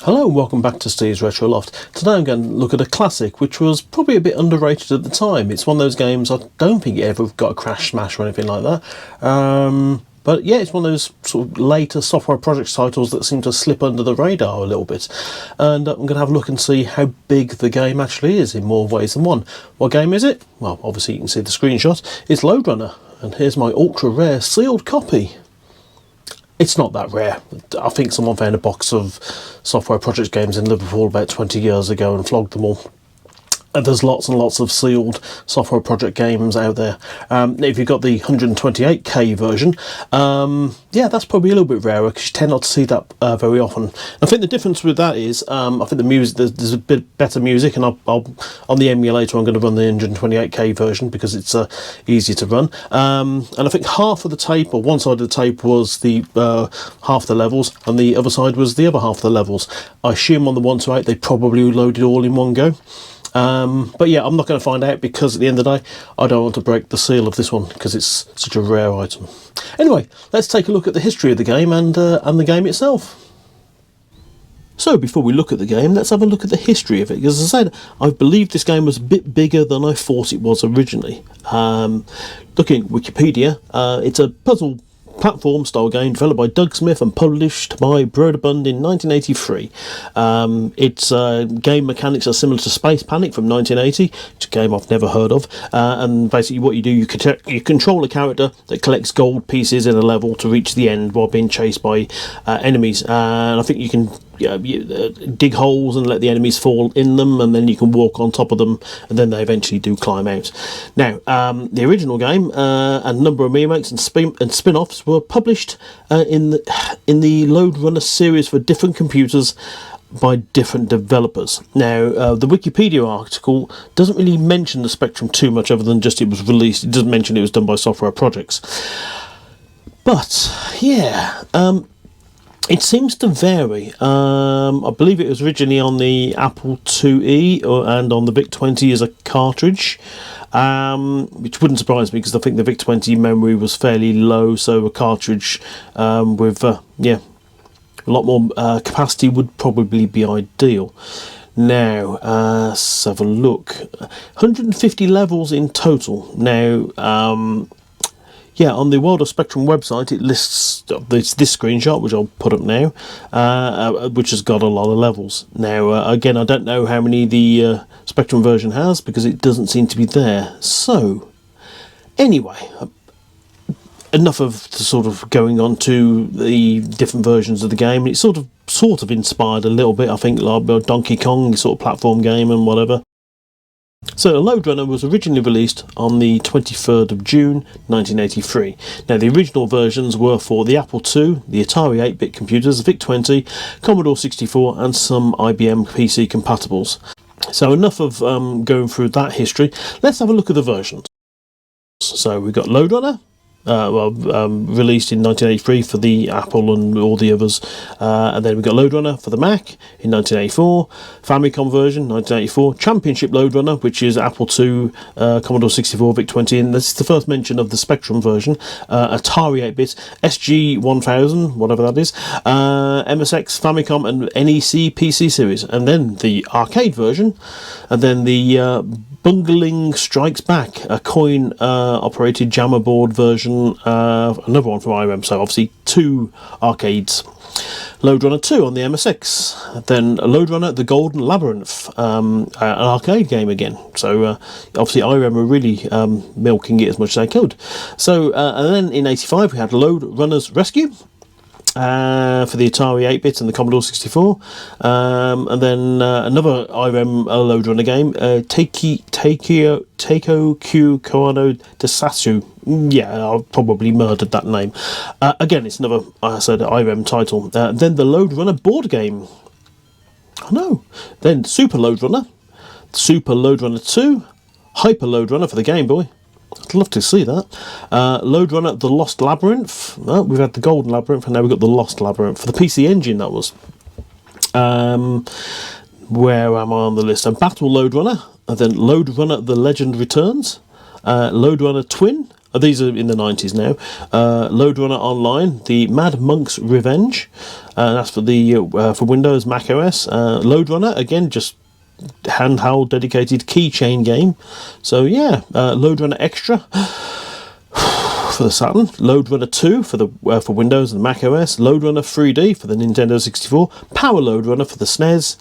Hello and welcome back to Steve's Retro Loft. Today I'm going to look at a classic which was probably a bit underrated at the time. It's one of those games I don't think it ever got a crash smash or anything like that. But yeah, it's one of those sort of later software projects titles that seem to slip under the radar a little bit. And I'm going to have a look and see how big the game actually is in more ways than one. What game is it? Well, obviously you can see the screenshot. It's Lode Runner. And here's my ultra rare sealed copy. It's not that rare. I think someone found a box of software projects games in Liverpool about 20 years ago and flogged them all. And there's lots and lots of sealed software project games out there. If you've got the 128k version, yeah, that's probably a little bit rarer because you tend not to see that very often. I think the difference with that is, I think the music, there's a bit better music, and I'll on the emulator I'm going to run the 128k version because it's easier to run. And I think half of the tape, or one side of the tape, was the half the levels, and the other side was the other half of the levels. I assume on the 128 they probably loaded all in one go. But yeah, I'm not going to find out because at the end of the day I don't want to break the seal of this one because it's such a rare item. Anyway, let's take a look at the history of the game and the game itself. So before we look at the game, let's have a look at the history of it, because as I said, I believe this game was a bit bigger than I thought it was originally. Looking at Wikipedia, it's a puzzle platform style game developed by Doug Smith and published by Broderbund in 1983. Its game mechanics are similar to Space Panic from 1980, which is a game I've never heard of, and basically what you do, you control a character that collects gold pieces in a level to reach the end while being chased by enemies, and I think you can dig holes and let the enemies fall in them, and then you can walk on top of them, and then they eventually do climb out. Now, the original game and a number of remakes and spin-offs were published in the Lode Runner series for different computers by different developers. Now, the Wikipedia article doesn't really mention the Spectrum too much, other than just it was released. It doesn't mention it was done by Software Projects. But yeah, it seems to vary. I believe it was originally on the Apple IIe and on the VIC-20 as a cartridge, which wouldn't surprise me because I think the VIC-20 memory was fairly low, so a cartridge with a lot more capacity would probably be ideal. Now, let's have a look. 150 levels in total. Now, yeah, on the World of Spectrum website it lists this screenshot, which I'll put up now, which has got a lot of levels. Now, again, I don't know how many the Spectrum version has because it doesn't seem to be there. So, anyway, enough of the sort of going on to the different versions of the game. It sort of inspired a little bit, I think, like Donkey Kong sort of platform game and whatever. So, Lode Runner was originally released on the 23rd of June 1983. Now, the original versions were for the Apple II, the Atari 8-bit computers, the VIC-20, Commodore 64 and some IBM PC compatibles. So, enough of going through that history. Let's have a look at the versions. So, we've got Lode Runner. Released in 1983 for the Apple and all the others, and then we got Lode Runner for the Mac in 1984, Famicom version 1984, Championship Lode Runner, which is Apple II, Commodore 64, VIC-20, and this is the first mention of the Spectrum version, Atari 8-bit, SG-1000, whatever that is, MSX, Famicom and NEC PC series, and then the arcade version, and then the Bungling Strikes Back, a coin operated jammer board version, another one from IRM, so obviously two arcades. Lode Runner 2 on the MSX, then Lode Runner The Golden Labyrinth, an arcade game again, so obviously IRM were really milking it as much as they could. So, and then in 85 we had Lode Runner's Rescue, for the Atari 8-bit and the Commodore 64, and then another IRM Lode Runner game, Teiko Q Koano Desasu. Yeah, I probably murdered that name. Again, it's another, I said, IRM title. Then the Lode Runner board game. Oh no. Then Super Lode Runner, Super Lode Runner 2, Hyper Lode Runner for the Game Boy. I'd love to see that. Lode Runner The Lost Labyrinth. Well, we've had the Golden Labyrinth and now we've got the Lost Labyrinth. For the PC Engine, that was. Where am I on the list? Battle Lode Runner. And then Lode Runner The Legend Returns. Lode Runner Twin. These are in the 90s now. Lode Runner Online, the Mad Monk's Revenge. That's for the for Windows, Mac OS. Lode Runner, again, just handheld dedicated keychain game. So yeah, Lode Runner Extra for the Saturn, Lode Runner 2 for the for Windows and Mac OS, Lode Runner 3D for the Nintendo 64, Power Lode Runner for the SNES,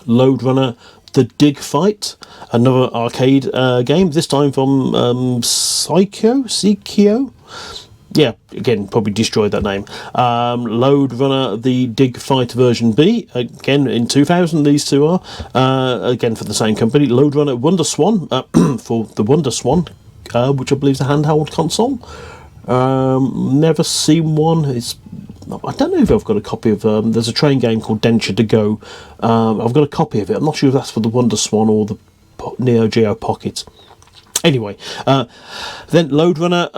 Lode Runner The Dig Fight, another arcade game, this time from Psycho? Yeah, again, probably destroyed that name. Lode Runner The Dig Fight version B, again in 2000, these two are, again for the same company. Lode Runner Wonder Swan, for the Wonder Swan, which I believe is a handheld console. Never seen one. I don't know if I've got a copy of. There's a train game called Denture to Go. I've got a copy of it. I'm not sure if that's for the Wonder Swan or the Neo Geo Pocket. Anyway, then Lode Runner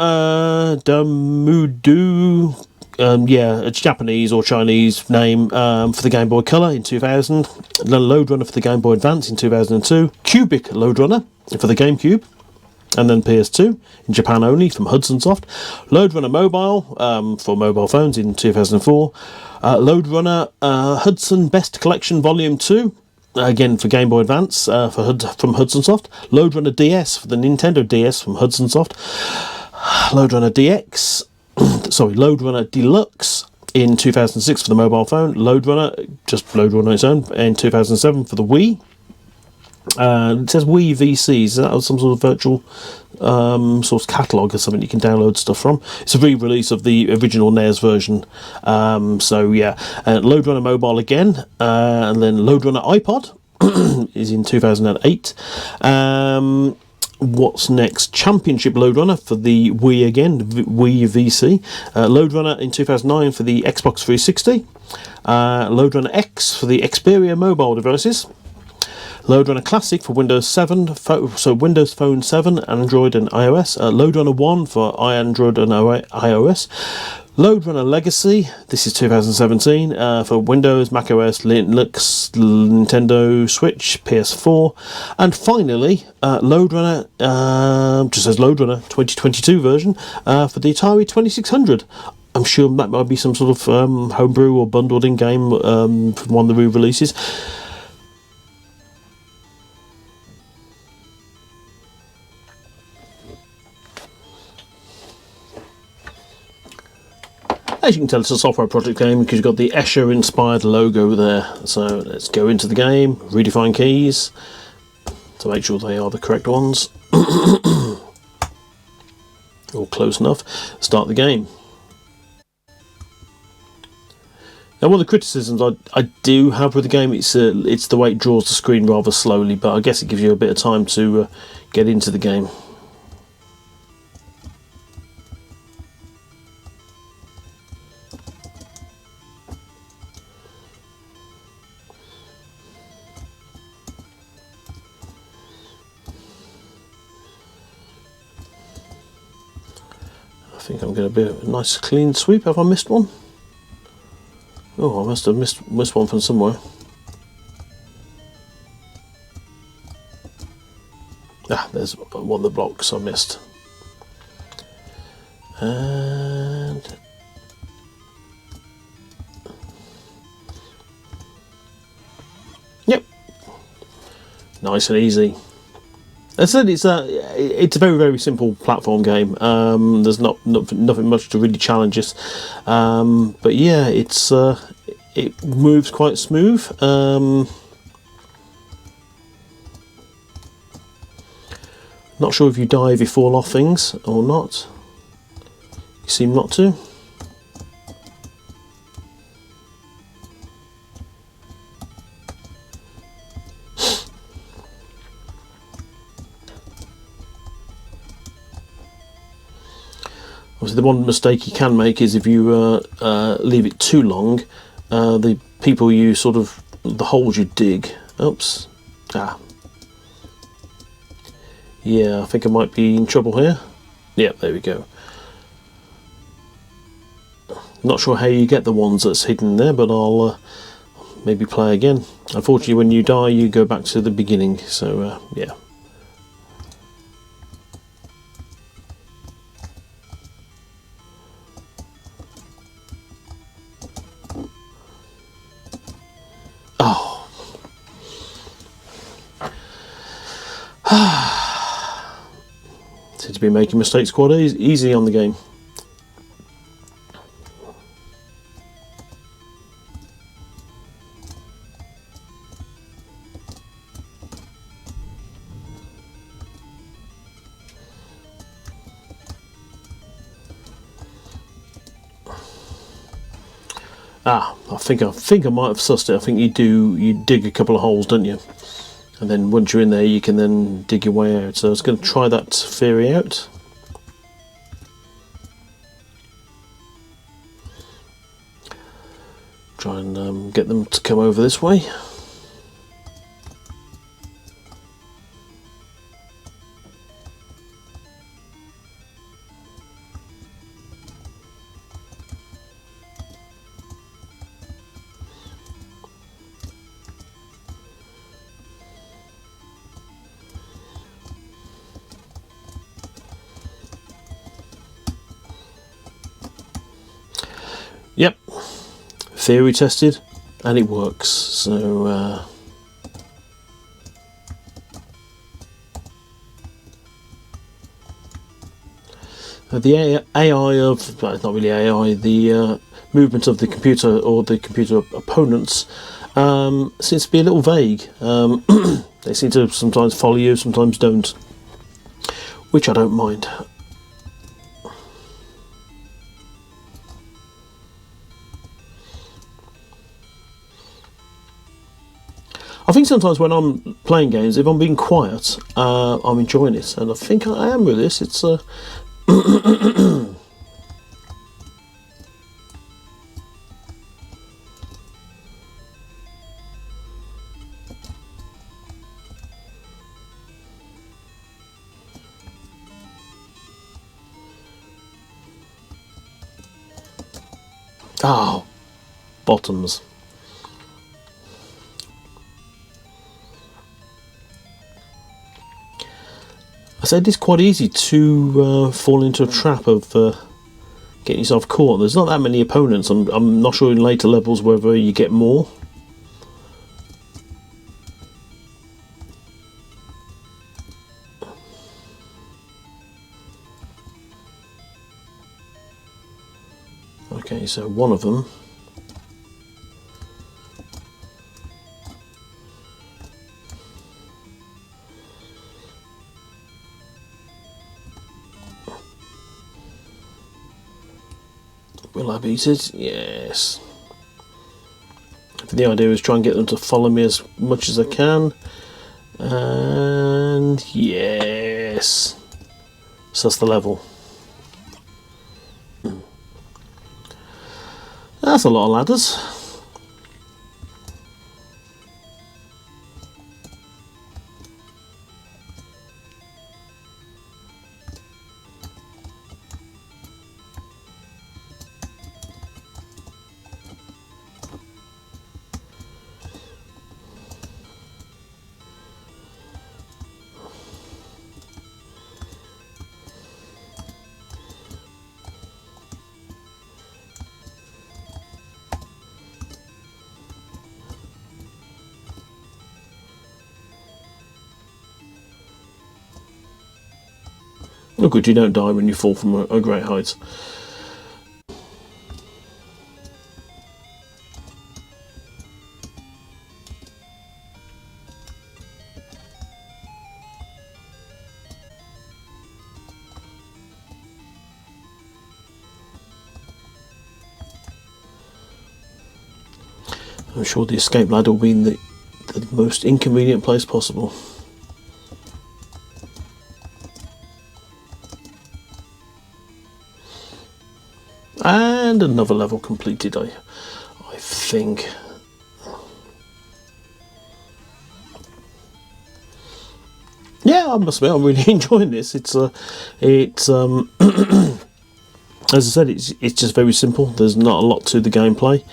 Damudu. Yeah, it's Japanese or Chinese name for the Game Boy Color in 2000. Then Lode Runner for the Game Boy Advance in 2002. Cubic Lode Runner for the GameCube. And then PS2 in Japan only from Hudson Soft. Lode Runner Mobile for mobile phones in 2004. Lode Runner Hudson Best Collection Volume 2, again for Game Boy Advance from Hudson Soft. Lode Runner DS for the Nintendo DS from Hudson Soft. Lode Runner DX, Lode Runner Deluxe in 2006 for the mobile phone. Lode Runner, just Lode Runner on its own, in 2007 for the Wii. It says Wii VCs. Is that some sort of virtual source catalogue or something you can download stuff from? It's a re-release of the original NES version. So yeah, Lode Runner Mobile again, and then Lode Runner iPod is in 2008. What's next? Championship Lode Runner for the Wii again, Wii VC. Lode Runner in 2009 for the Xbox 360. Lode Runner X for the Xperia mobile devices. Lode Runner Classic for Windows 7, so Windows Phone 7, Android and iOS. Lode Runner 1 for Android and iOS. Lode Runner Legacy, this is 2017, for Windows, Mac OS, Linux, Nintendo Switch, PS4. And finally, Lode Runner, just says Lode Runner 2022 version, for the Atari 2600. I'm sure that might be some sort of homebrew or bundled in game from one of the re-releases. As you can tell, it's a software project game because you've got the Escher inspired logo there. So let's go into the game, redefine keys to make sure they are the correct ones. Or close enough. Start the game. Now, one of the criticisms I do have with the game, it's the way it draws the screen rather slowly, but I guess it gives you a bit of time to get into the game. I think I'm going to be a nice clean sweep. Have I missed one? Oh, I must have missed one from somewhere. Ah, there's one of the blocks I missed. And yep, nice and easy. As I said, it's a very, very simple platform game. There's nothing much to really challenge us, but yeah, it moves quite smooth. Not sure if you die if you fall off things or not. You seem not to. Obviously, the one mistake you can make is if you leave it too long, the people you the holes you dig. Oops. Yeah, I think I might be in trouble here. Yeah, there we go. Not sure how you get the ones that's hidden there, but I'll maybe play again. Unfortunately, when you die, you go back to the beginning. So yeah. Seem to be making mistakes quite easy on the game. I think I might have sussed it. I think you dig a couple of holes, don't you? And then once you're in there, you can then dig your way out. So I was going to try that theory out. Try and get them to come over this way. Yep, theory tested, and it works. So the AI of, well, it's not really AI, the movement of the computer or the computer opponents seems to be a little vague. They seem to sometimes follow you, sometimes don't, which I don't mind. I think sometimes when I'm playing games, if I'm being quiet, I'm enjoying it, and I think I am with this. It's oh, bottoms. I said it's quite easy to fall into a trap of getting yourself caught. There's not that many opponents. I'm not sure in later levels whether you get more. Okay, so one of them. Will I beat it? Yes. The idea is try and get them to follow me as much as I can. And yes. So that's the level. That's a lot of ladders. Oh good, you don't die when you fall from a great height. I'm sure the escape ladder will be in the most inconvenient place possible. And another level completed, I think. Yeah, I must admit, I'm really enjoying this. It's as I said, it's just very simple. There's not a lot to the gameplay.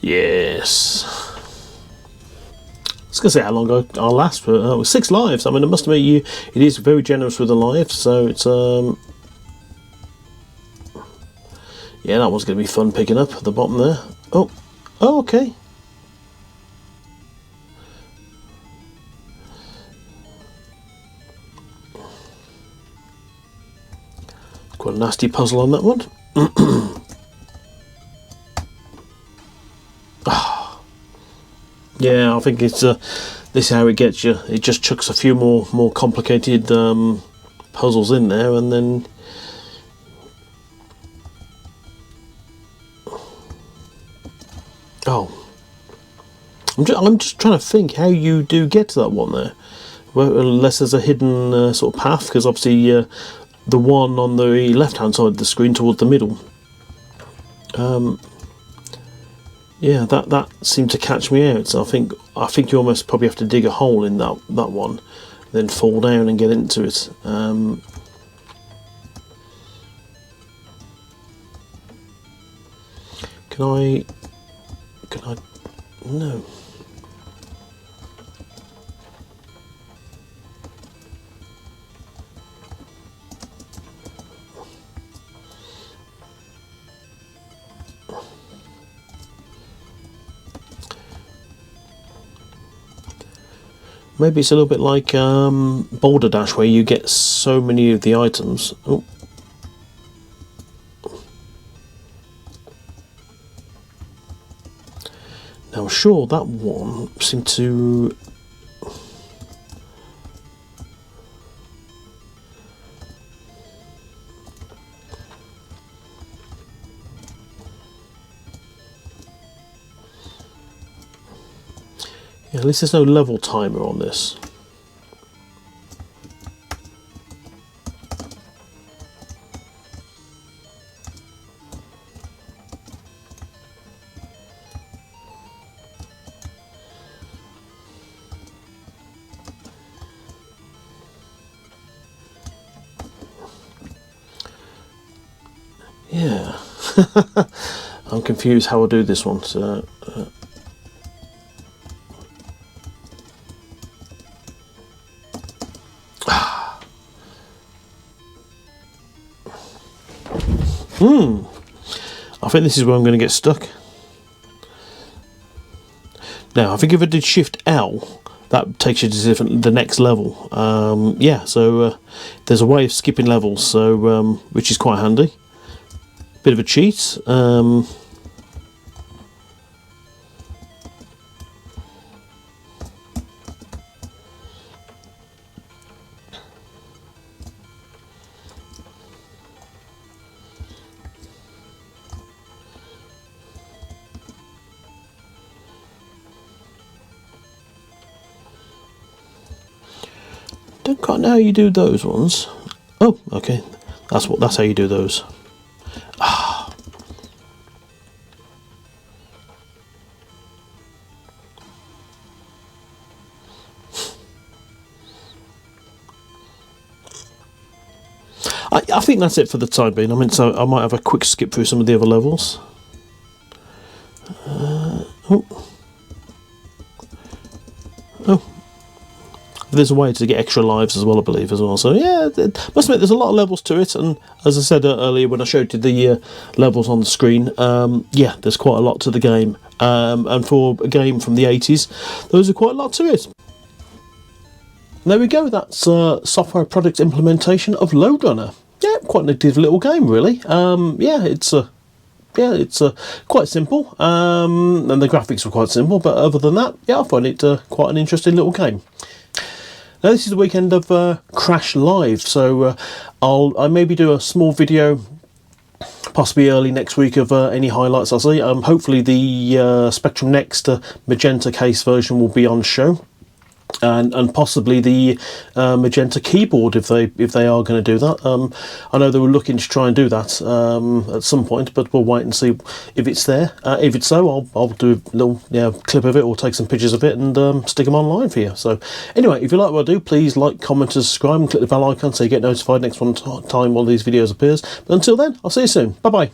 Yes. I was going to say how long I'll last for. 6 lives. I mean, I must admit, it is very generous with the lives, so it's yeah, that one's going to be fun picking up at the bottom there. Oh, okay. Quite a nasty puzzle on that one. Yeah, I think it's this is how it gets you. It just chucks a few more complicated puzzles in there, and then I'm just trying to think how you do get to that one there. Well, unless there's a hidden sort of path, because obviously the one on the left-hand side of the screen towards the middle. Yeah, that seemed to catch me out. So I think you almost probably have to dig a hole in that one, then fall down and get into it. Can I? No. Maybe it's a little bit like Boulder Dash, where you get so many of the items. Oh. Now, sure, that one seemed to... Yeah, at least there's no level timer on this. Yeah. I'm confused how I do this one. So, I think this is where I'm going to get stuck. Now, I think if I did Shift L, that takes you to the next level. Yeah, so there's a way of skipping levels, so which is quite handy. Bit of a cheat. Don't quite know how you do those ones. Oh, okay. That's how you do those. Ah. I think that's it for the time being. I mean, so I might have a quick skip through some of the other levels. Oh. There's a way to get extra lives as well, I believe, as well. So yeah, must admit, there's a lot of levels to it, and as I said earlier when I showed you the levels on the screen, yeah, there's quite a lot to the game, and for a game from the 80s, there's quite a lot to it. There we go. That's software product implementation of Lode Runner. Yeah, quite an addictive little game, really. Yeah, it's quite simple, and the graphics were quite simple, but other than that, yeah, I find it quite an interesting little game. Now, this is the weekend of Crash Live, so I maybe do a small video, possibly early next week, of any highlights I see. Hopefully the Spectrum Next Magenta case version will be on show. And possibly the Magenta keyboard if they are going to do that. I know they were looking to try and do that at some point, but we'll wait and see if it's there. If it's so, I'll do a little clip of it or take some pictures of it and stick them online for you. So anyway, if you like what I do, please like, comment, and subscribe, and click the bell icon so you get notified next time one of these videos appears. But until then, I'll see you soon. Bye bye.